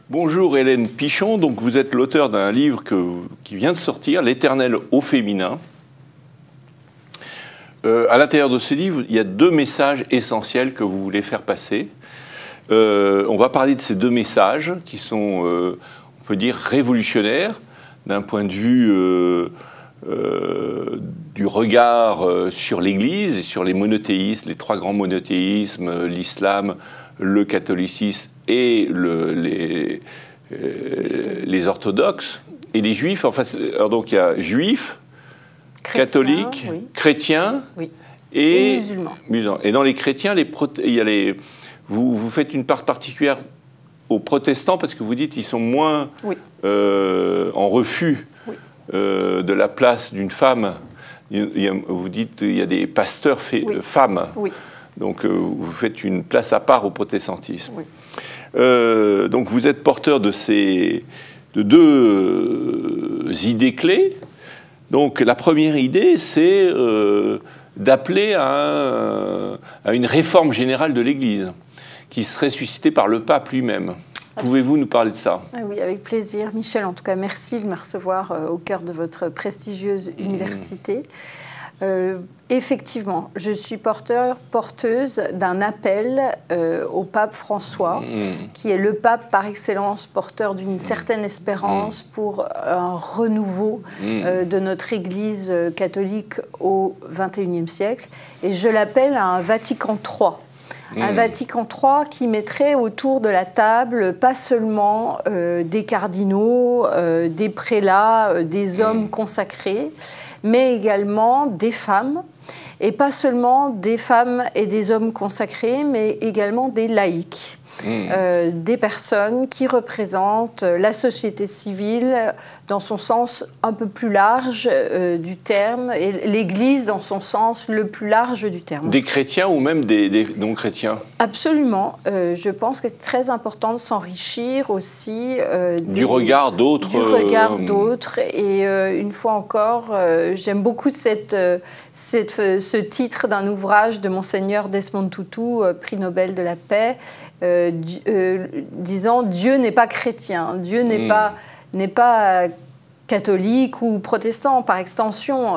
Bonjour Hélène Pichon, donc vous êtes l'auteur d'un livre qui vient de sortir, L'Éternel au féminin. À l'intérieur de ce livre, il y a deux messages essentiels que vous voulez faire passer. On va parler de ces deux messages qui sont, on peut dire, révolutionnaires d'un point de vue du regard sur l'Église et sur les monothéismes, les trois grands monothéismes, l'islam, le catholicisme et les orthodoxes et les juifs. Enfin, alors donc il y a juifs, catholiques, oui, chrétiens, oui, et musulmans. Et dans les chrétiens, vous faites une part particulière aux protestants parce que vous dites qu'ils sont moins, oui, en refus, oui, de la place d'une femme. Vous dites qu'il y a des pasteurs, oui, femmes. Oui. Donc, vous faites une place à part au protestantisme. Oui. Donc, vous êtes porteur de deux idées clés. Donc, la première idée, c'est d'appeler à une réforme générale de l'Église, qui serait suscitée par le pape lui-même. Pouvez-vous nous parler de ça? Oui, avec plaisir. Michel, en tout cas, merci de me recevoir au cœur de votre prestigieuse université. Effectivement, je suis porteuse d'un appel au pape François, qui est le pape par excellence, porteur d'une certaine espérance pour un renouveau de notre Église catholique au XXIe siècle. Et je l'appelle un Vatican III. Un Vatican III qui mettrait autour de la table pas seulement des cardinaux, des prélats, des hommes consacrés, mais également des femmes, et pas seulement des femmes et des hommes consacrés, mais également des laïcs, des personnes qui représentent la société civile dans son sens un peu plus large du terme, et l'Église dans son sens le plus large du terme. Des chrétiens ou même des non-chrétiens? Absolument. Je pense que c'est très important de s'enrichir aussi du regard d'autres. Du regard d'autres. Et une fois encore, j'aime beaucoup ce titre d'un ouvrage de Monseigneur Desmond Tutu, prix Nobel de la paix, disant « Dieu n'est pas chrétien, Dieu n'est pas catholique ou protestant par extension,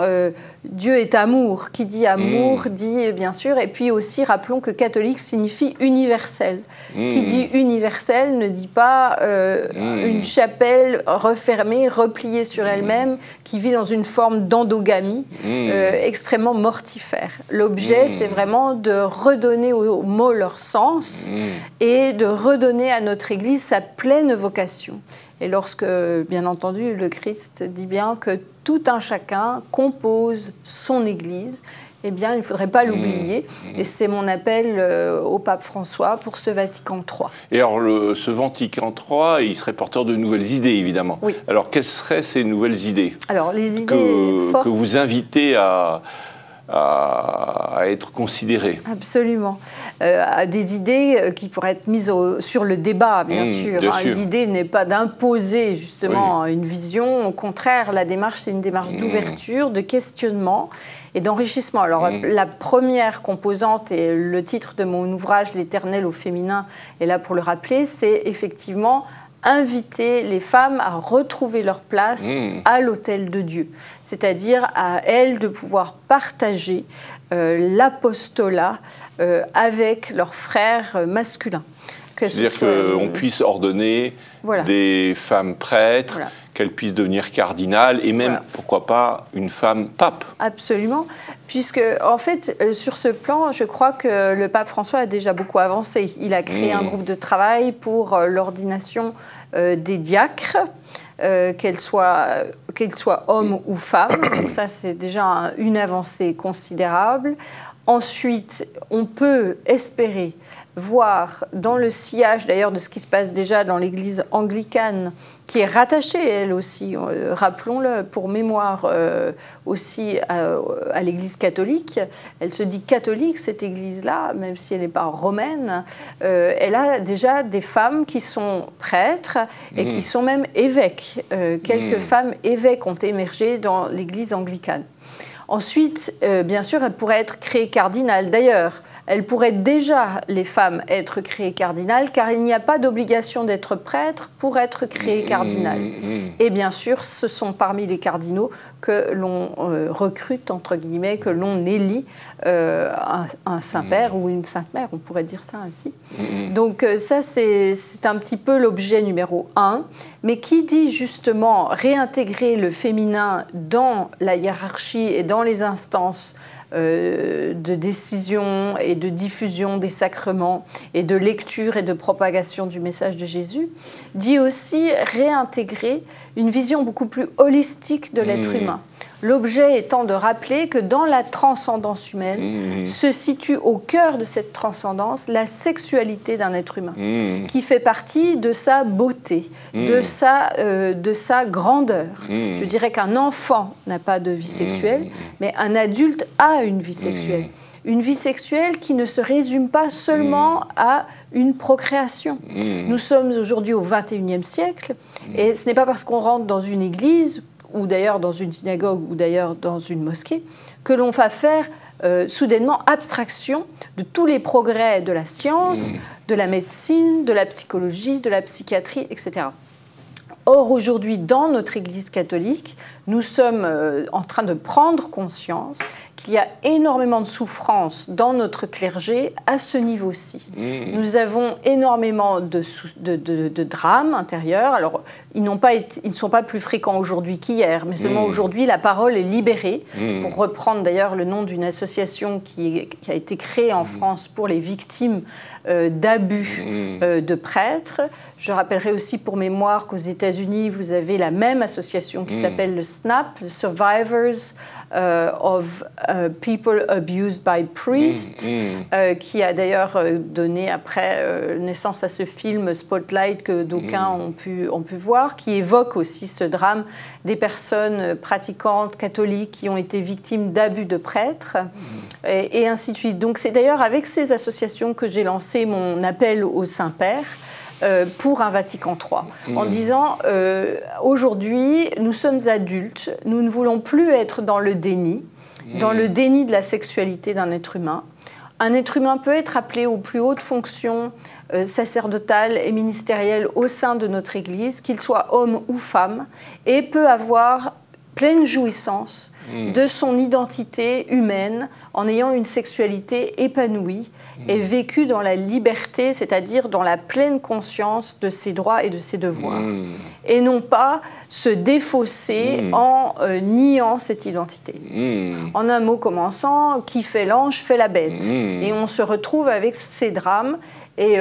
Dieu est amour. Qui dit amour dit bien sûr, et puis aussi rappelons que catholique signifie universel. Qui dit universel ne dit pas une chapelle refermée, repliée sur elle-même, qui vit dans une forme d'endogamie extrêmement mortifère. L'objet, c'est vraiment de redonner aux mots leur sens et de redonner à notre Église sa pleine vocation. Et lorsque, bien entendu, le Christ dit bien que tout un chacun compose son Église, eh bien, il ne faudrait pas l'oublier. Et c'est mon appel au pape François pour ce Vatican III. Et alors, ce Vatican III, il serait porteur de nouvelles idées, évidemment. Oui. Alors, quelles seraient ces nouvelles idées? Alors, les idées fortes que vous invitez à être considérées? Absolument. Des idées qui pourraient être mises sur le débat, bien sûr. L'idée n'est pas d'imposer justement une vision. Au contraire, la démarche, c'est une démarche d'ouverture, de questionnement et d'enrichissement. Alors, la première composante, et le titre de mon ouvrage, L'Éternel au féminin, est là pour le rappeler, c'est effectivement inviter les femmes à retrouver leur place à l'autel de Dieu. C'est-à-dire à elles de pouvoir partager l'apostolat avec leurs frères masculins. C'est-à-dire qu'on puisse ordonner des femmes prêtres, qu'elles puissent devenir cardinales, et même, pourquoi pas, une femme pape. Absolument, puisque, en fait, sur ce plan, je crois que le pape François a déjà beaucoup avancé. Il a créé un groupe de travail pour l'ordination des diacres, qu'elles soient hommes ou femmes. Donc ça, c'est déjà une avancée considérable. Ensuite, on peut espérer voir dans le sillage d'ailleurs de ce qui se passe déjà dans l'église anglicane, qui est rattachée, elle aussi, rappelons-le, pour mémoire aussi à l'Église catholique. Elle se dit catholique, cette Église-là, même si elle n'est pas romaine. Elle a déjà des femmes qui sont prêtres et qui sont même évêques. Quelques femmes évêques ont émergé dans l'Église anglicane. Ensuite, bien sûr, elle pourrait être créée cardinale. D'ailleurs, elles pourraient déjà, les femmes, être créées cardinales, car il n'y a pas d'obligation d'être prêtre pour être créée cardinale. Et bien sûr, ce sont parmi les cardinaux que l'on recrute, entre guillemets, que l'on élit un saint-père ou une sainte-mère, on pourrait dire ça ainsi. Donc ça, c'est un petit peu l'objet numéro 1. Mais qui dit justement réintégrer le féminin dans la hiérarchie et dans les instances de décision et de diffusion des sacrements et de lecture et de propagation du message de Jésus, dit aussi réintégrer une vision beaucoup plus holistique de l'être humain. L'objet étant de rappeler que dans la transcendance humaine se situe au cœur de cette transcendance la sexualité d'un être humain, qui fait partie de sa beauté, de sa grandeur. Je dirais qu'un enfant n'a pas de vie sexuelle, mais un adulte a une vie sexuelle. Une vie sexuelle qui ne se résume pas seulement à une procréation. Nous sommes aujourd'hui au XXIe siècle, et ce n'est pas parce qu'on rentre dans une église, ou d'ailleurs dans une synagogue, ou d'ailleurs dans une mosquée, que l'on va faire soudainement abstraction de tous les progrès de la science, de la médecine, de la psychologie, de la psychiatrie, etc. Or, aujourd'hui, dans notre Église catholique, nous sommes en train de prendre conscience qu'il y a énormément de souffrance dans notre clergé à ce niveau-ci. Nous avons énormément de drames intérieurs. Alors, ils ne sont pas plus fréquents aujourd'hui qu'hier, mais seulement aujourd'hui, la parole est libérée, pour reprendre d'ailleurs le nom d'une association qui a été créée en France pour les victimes d'abus de prêtres. Je rappellerai aussi pour mémoire qu'aux États-Unis, vous avez la même association qui s'appelle le SNAP, le Survivors of People Abused by Priests, qui a d'ailleurs donné après naissance à ce film Spotlight que d'aucuns ont pu voir, qui évoque aussi ce drame des personnes pratiquantes catholiques qui ont été victimes d'abus de prêtres, et ainsi de suite. Donc c'est d'ailleurs avec ces associations que j'ai lancé mon appel au Saint-Père, pour un Vatican III, en disant aujourd'hui, nous sommes adultes, nous ne voulons plus être dans le déni de la sexualité d'un être humain. Un être humain peut être appelé aux plus hautes fonctions sacerdotales et ministérielles au sein de notre Église, qu'il soit homme ou femme, et peut avoir pleine jouissance de son identité humaine en ayant une sexualité épanouie et vécue dans la liberté, c'est-à-dire dans la pleine conscience de ses droits et de ses devoirs. Et non pas se défausser en niant cette identité. En un mot commençant, qui fait l'ange fait la bête. Et on se retrouve avec ces drames et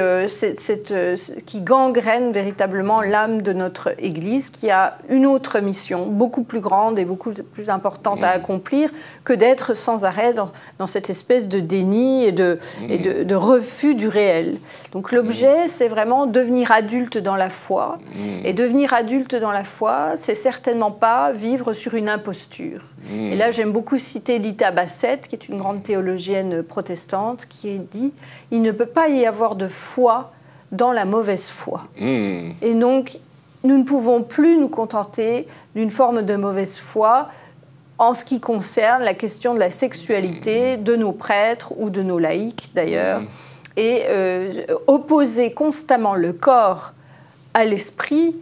qui gangrène véritablement l'âme de notre Église, qui a une autre mission, beaucoup plus grande et beaucoup plus importante à accomplir que d'être sans arrêt dans cette espèce de déni et de refus du réel. Donc l'objet, c'est vraiment devenir adulte dans la foi. Et devenir adulte dans la foi, c'est certainement pas vivre sur une imposture. Et là, j'aime beaucoup citer Lita Bassett, qui est une grande théologienne protestante, qui a dit « Il ne peut pas y avoir de foi dans la mauvaise foi. Et donc, nous ne pouvons plus nous contenter d'une forme de mauvaise foi en ce qui concerne la question de la sexualité de nos prêtres ou de nos laïcs, d'ailleurs, et opposer constamment le corps à l'esprit,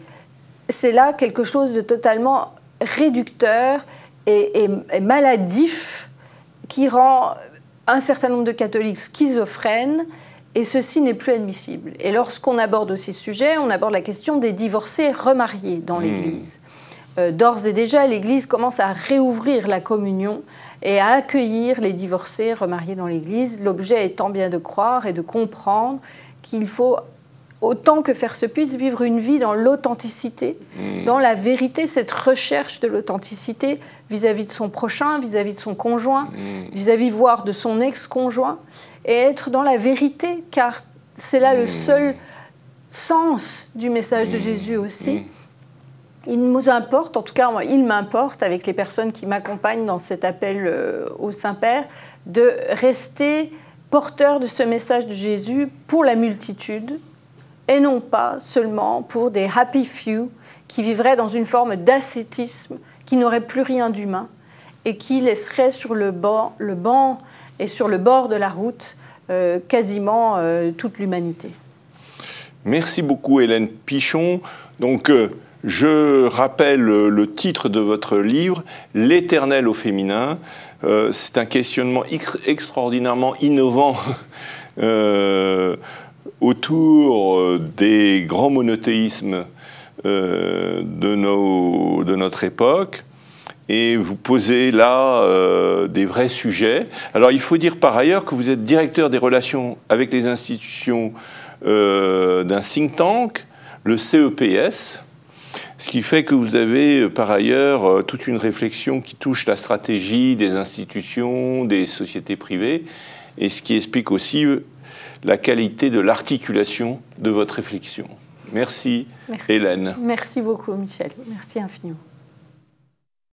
c'est là quelque chose de totalement réducteur et maladif qui rend un certain nombre de catholiques schizophrènes, et ceci n'est plus admissible. Et lorsqu'on aborde ces sujets, on aborde la question des divorcés remariés dans l'Église. D'ores et déjà, l'Église commence à réouvrir la communion et à accueillir les divorcés remariés dans l'Église, l'objet étant bien de croire et de comprendre qu'il faut, autant que faire se puisse, vivre une vie dans l'authenticité, dans la vérité, cette recherche de l'authenticité vis-à-vis de son prochain, vis-à-vis de son conjoint, vis-à-vis, voire de son ex-conjoint, et être dans la vérité, car c'est là le seul sens du message de Jésus aussi. Il nous importe, en tout cas, il m'importe, avec les personnes qui m'accompagnent dans cet appel au Saint-Père, de rester porteur de ce message de Jésus pour la multitude, et non pas seulement pour des happy few qui vivraient dans une forme d'ascétisme, qui n'auraient plus rien d'humain, et qui laisseraient sur le banc et sur le bord de la route quasiment toute l'humanité. Merci beaucoup Hélène Pichon. Donc, je rappelle le titre de votre livre, « L'Éternel au féminin ». C'est un questionnement extraordinairement innovant autour des grands monothéismes de notre époque. Et vous posez là des vrais sujets. Alors, il faut dire par ailleurs que vous êtes directeur des relations avec les institutions d'un think tank, le CEPS, ce qui fait que vous avez par ailleurs toute une réflexion qui touche la stratégie des institutions, des sociétés privées, et ce qui explique aussi la qualité de l'articulation de votre réflexion. Merci. Hélène. Merci beaucoup Michel, merci infiniment.